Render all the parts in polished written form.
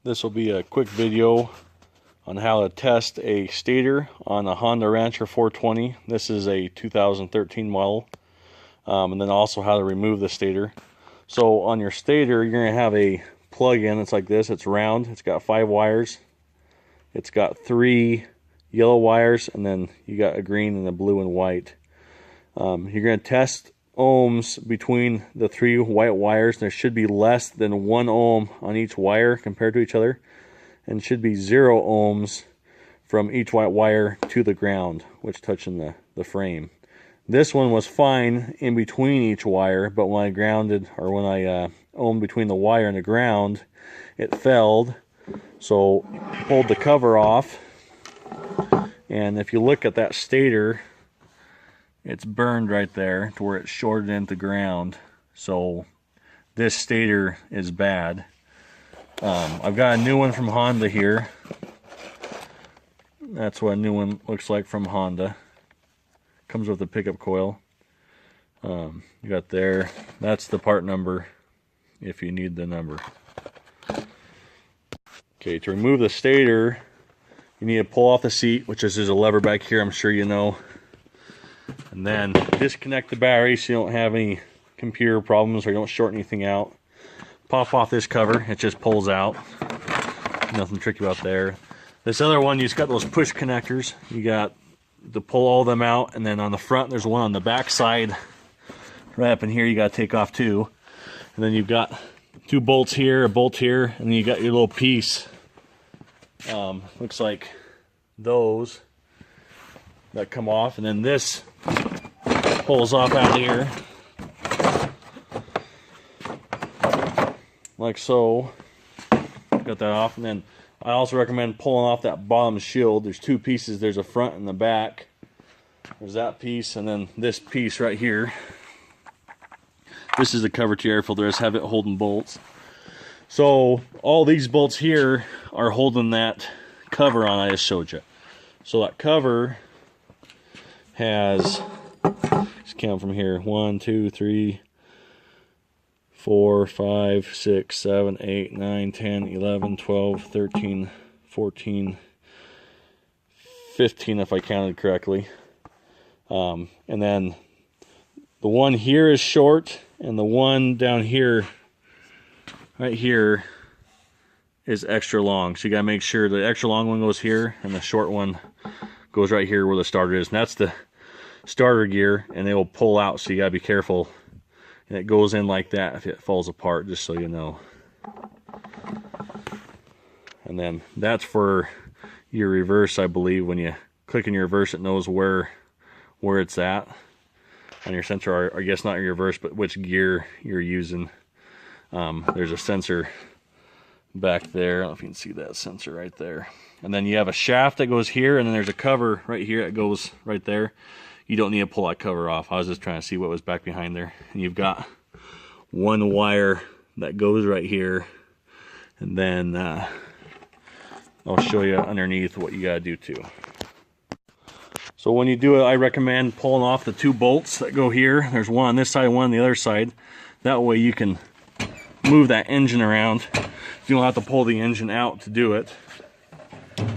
This will be a quick video on how to test a stator on a Honda Rancher 420. This is a 2013 model. And then also how to remove the stator. So on your stator, you're going to have a plug-in. It's like this. It's round. It's got 5 wires. It's got 3 yellow wires, and then you got a green and a blue and white. You're going to test ohms between the 3 white wires. There should be less than 1 ohm on each wire compared to each other, and should be 0 ohms from each white wire to the ground, which touching the frame. This one was fine in between each wire, but when I grounded, or when I ohmed between the wire and the ground, it failed. So pulled the cover off, and if you look at that stator, it's burned right there to where it's shorted into ground. So this stator is bad. I've got a new one from Honda here. That's what a new one looks like from Honda. Comes with a pickup coil. You got there. That's the part number if you need the number. Okay, to remove the stator, you need to pull off the seat, which is there's a lever back here, I'm sure you know. And then disconnect the battery so you don't have any computer problems or you don't short anything out. Pop off this cover, it just pulls out. Nothing tricky about there. This other one, you just got those push connectors. You got to pull all of them out, and then on the front there's one on the back side. Right up in here you got to take off 2. And then you've got 2 bolts here, a bolt here, and then you got your little piece. Looks like those that come off, and then this pulls off out of here like so. Got that off, and then I also recommend pulling off that bottom shield. There's 2 pieces. There's a front and the back. There's that piece, and then this piece right here. This is the cover to your air filter. I just have it holding bolts. So all these bolts here are holding that cover on I just showed you. So that cover has, just count from here, 1, 2, 3, 4, 5, 6, 7, 8, 9, 10, 11, 12, 13, 14, 15 if I counted correctly. And then the one here is short, and the one down here, right here, is extra long. So you gotta make sure the extra long one goes here, and the short one goes right here where the starter is. And that's the starter gear, and it will pull out, so you gotta be careful. And it goes in like that if it falls apart, just so you know. And then that's for your reverse, I believe. When you click in your reverse, it knows where it's at on your sensor, or I guess not your reverse, but which gear you're using. There's a sensor back there. I don't know if you can see that sensor right there. And then you have a shaft that goes here, and then there's a cover right here that goes right there. You don't need to pull that cover off. I was just trying to see what was back behind there. And you've got 1 wire that goes right here, and then I'll show you underneath what you gotta do too. So when you do it, I recommend pulling off the 2 bolts that go here. There's one on this side, one on the other side. That way you can move that engine around. You don't have to pull the engine out to do it.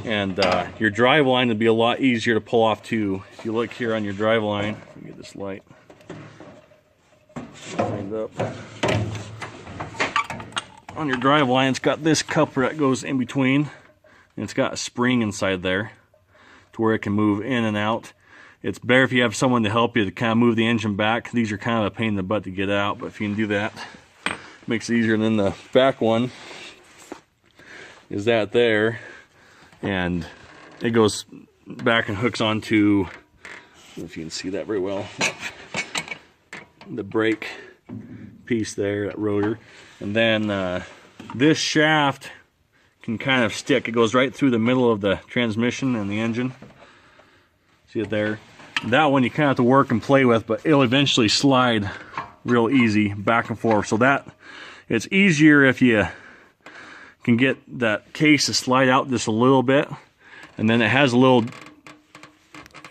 And your drive line would be a lot easier to pull off too. If you look here on your drive line, let me get this light lined up. On your drive line, it's got this coupler that goes in between, and it's got a spring inside there to where it can move in and out. It's better if you have someone to help you to kind of move the engine back. These are kind of a pain in the butt to get out, but if you can do that, it makes it easier. And then the back one is that there, and it goes back and hooks onto, I don't know if you can see that very well, the brake piece there, that rotor. And then this shaft can kind of stick. It goes right through the middle of the transmission and the engine. See it there? That one you kind of have to work and play with, but it'll eventually slide real easy back and forth. So that, it's easier if you can get that case to slide out just a little bit. And then it has a little,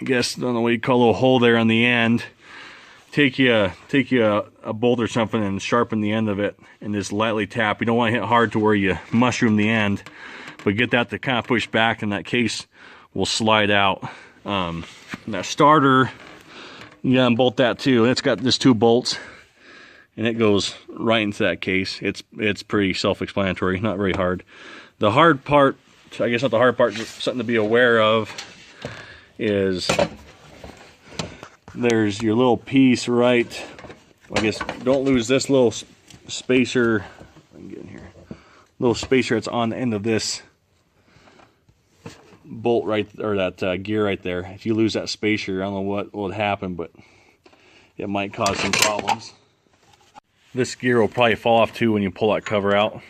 I guess, I don't know what you call, a little hole there on the end take you a bolt or something and sharpen the end of it and just lightly tap. You don't want to hit hard to where you mushroom the end, but get that to kind of push back, and that case will slide out. That starter, you gotta bolt that too. It's got just 2 bolts, and it goes right into that case. It's pretty self-explanatory, not very hard. The hard part, I guess not the hard part, just something to be aware of, is there's your little piece right, I guess don't lose this little spacer, I can get in here, little spacer that's on the end of this bolt right, or that gear right there. If you lose that spacer, I don't know what would happen, but it might cause some problems. This gear will probably fall off too when you pull that cover out.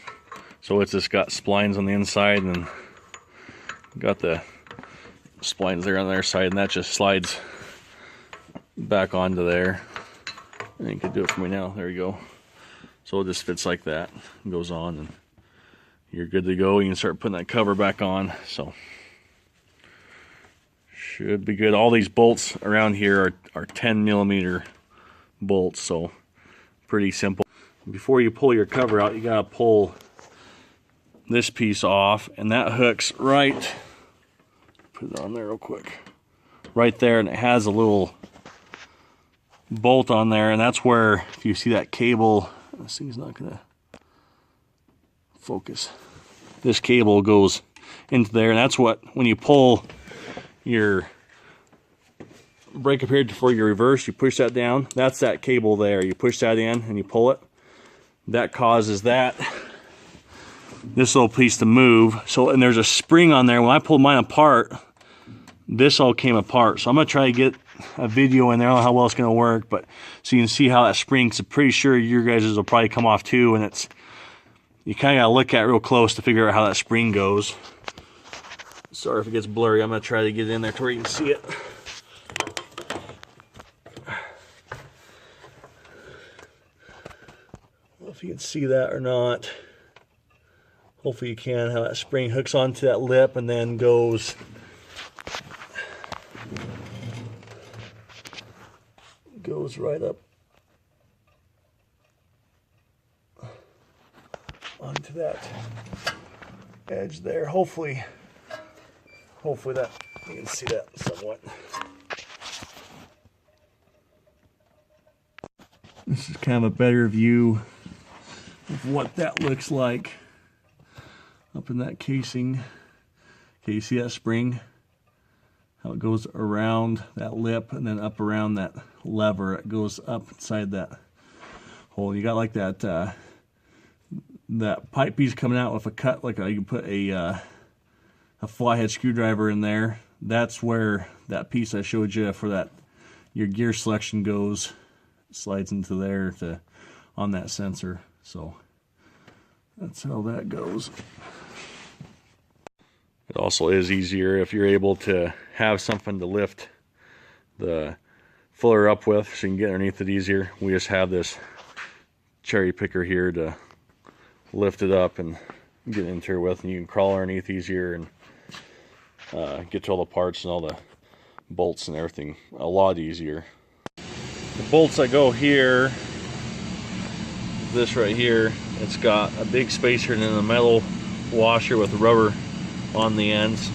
So it's just got splines on the inside, and then got the splines there on their side, and that just slides back onto there. And you can do it for me now. There you go. So it just fits like that and goes on, and you're good to go. You can start putting that cover back on. So should be good. All these bolts around here are 10mm bolts, so pretty simple. Before you pull your cover out, you gotta pull this piece off, and that hooks right, put it on there real quick, right there, and it has a little bolt on there, and that's where, if you see that cable, this thing's not gonna focus, this cable goes into there, and that's what, when you pull your brake up here for your reverse, you push that down, that's that cable there, you push that in and you pull it, that causes that this little piece to move. So, and there's a spring on there. When I pulled mine apart, this all came apart. So I'm gonna try to get a video in there. I don't know how well it's gonna work, but so you can see how that spring, because I'm pretty sure your guys' will probably come off too, and it's, you kind of gotta look at it real close to figure out how that spring goes. Sorry if it gets blurry. I'm gonna try to get it in there to where you can see it. I don't know if you can see that or not. Hopefully you can, how that spring hooks onto that lip and then goes right up onto that edge there. Hopefully that you can see that somewhat. This is kind of a better view of what that looks like up in that casing. Okay, you see that spring? How it goes around that lip and then up around that lever. It goes up inside that hole. You got like that that pipe piece coming out with a cut, like you can put a flathead screwdriver in there. That's where that piece I showed you for that your gear selection goes. It slides into there to on that sensor. So that's how that goes. It also is easier if you're able to have something to lift the filler up with, so you can get underneath it easier. We just have this cherry picker here to lift it up and get into here with, and you can crawl underneath easier and get to all the parts and all the bolts and everything a lot easier. The bolts that go here, this right here, it's got a big spacer and then a metal washer with rubber on the ends.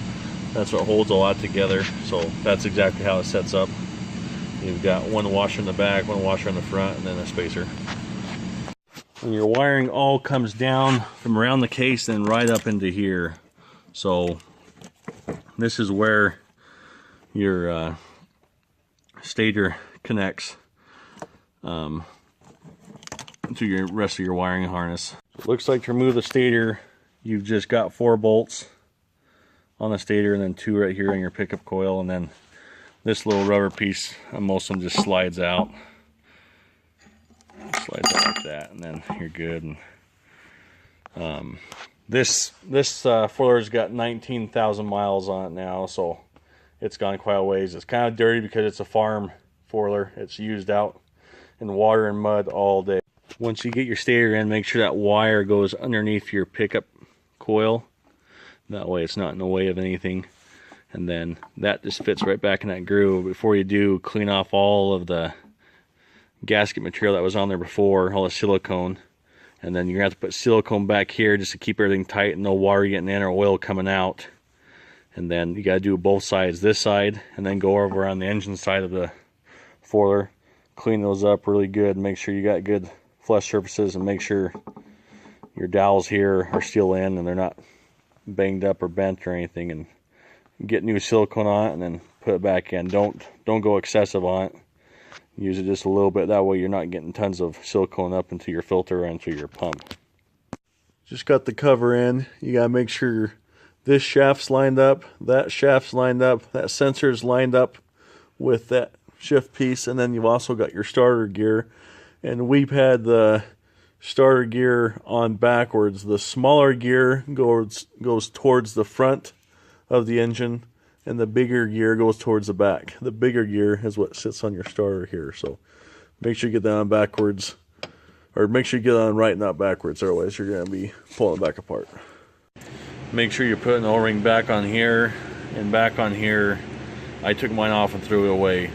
That's what holds all that together. So that's exactly how it sets up. You've got one washer in the back, one washer in the front, and then a spacer. And your wiring all comes down from around the case and right up into here. So this is where your stator connects to your rest of your wiring harness. It looks like to remove the stator, you've just got 4 bolts on the stator and then 2 right here on your pickup coil, and then this little rubber piece, most of them just slides out. Slides out like that, and then you're good. And this foiler's got 19,000 miles on it now, so it's gone quite a ways. It's kind of dirty because it's a farm foiler. It's used out in water and mud all day. Once you get your stator in, make sure that wire goes underneath your pickup coil. That way it's not in the way of anything. And then that just fits right back in that groove. Before you do, clean off all of the gasket material that was on there before, all the silicone. And then you're going to have to put silicone back here just to keep everything tight and no water getting in or oil coming out. And then you got to do both sides, this side, and then go over on the engine side of the foiler. Clean those up really good, make sure you got good flush surfaces, and make sure your dowels here are still in and they're not banged up or bent or anything. And get new silicone on it and then put it back in. Don't go excessive on it. Use it just a little bit, that way you're not getting tons of silicone up into your filter or into your pump. Just got the cover in. You gotta make sure this shaft's lined up, that shaft's lined up, that sensor's lined up with that shift piece, and then you've also got your starter gear. And we've had the starter gear on backwards. The smaller gear goes towards the front of the engine, and the bigger gear goes towards the back. The bigger gear is what sits on your starter here. So make sure you get that on backwards, or make sure you get it on right, not backwards, otherwise you're going to be pulling it back apart. Make sure you're putting the O-ring back on here and back on here. I took mine off and threw it away,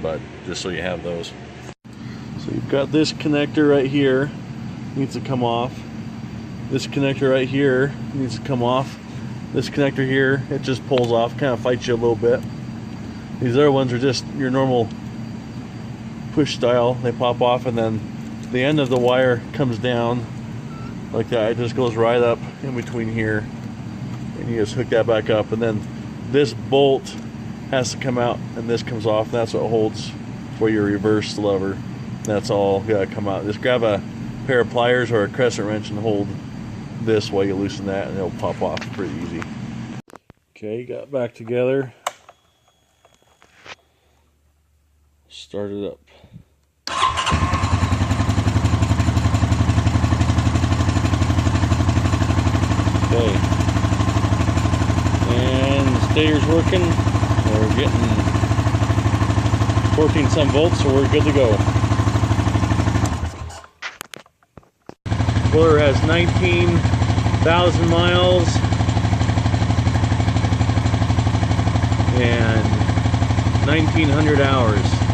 but just so you have those. So you've got this connector right here, needs to come off. This connector right here needs to come off. This connector here, it just pulls off, kind of fights you a little bit. These other ones are just your normal push style. They pop off, and then the end of the wire comes down like that. It just goes right up in between here, and you just hook that back up. And then this bolt has to come out, and this comes off. That's what holds for your reverse lever. That's all gotta come out. Just grab a pair of pliers or a crescent wrench and hold this while you loosen that, and it'll pop off pretty easy. Okay, got back together. Start it up. Okay, and the stator's working. We're getting 14 some volts, so we're good to go. Boiler has 19,000 miles and 1,900 hours.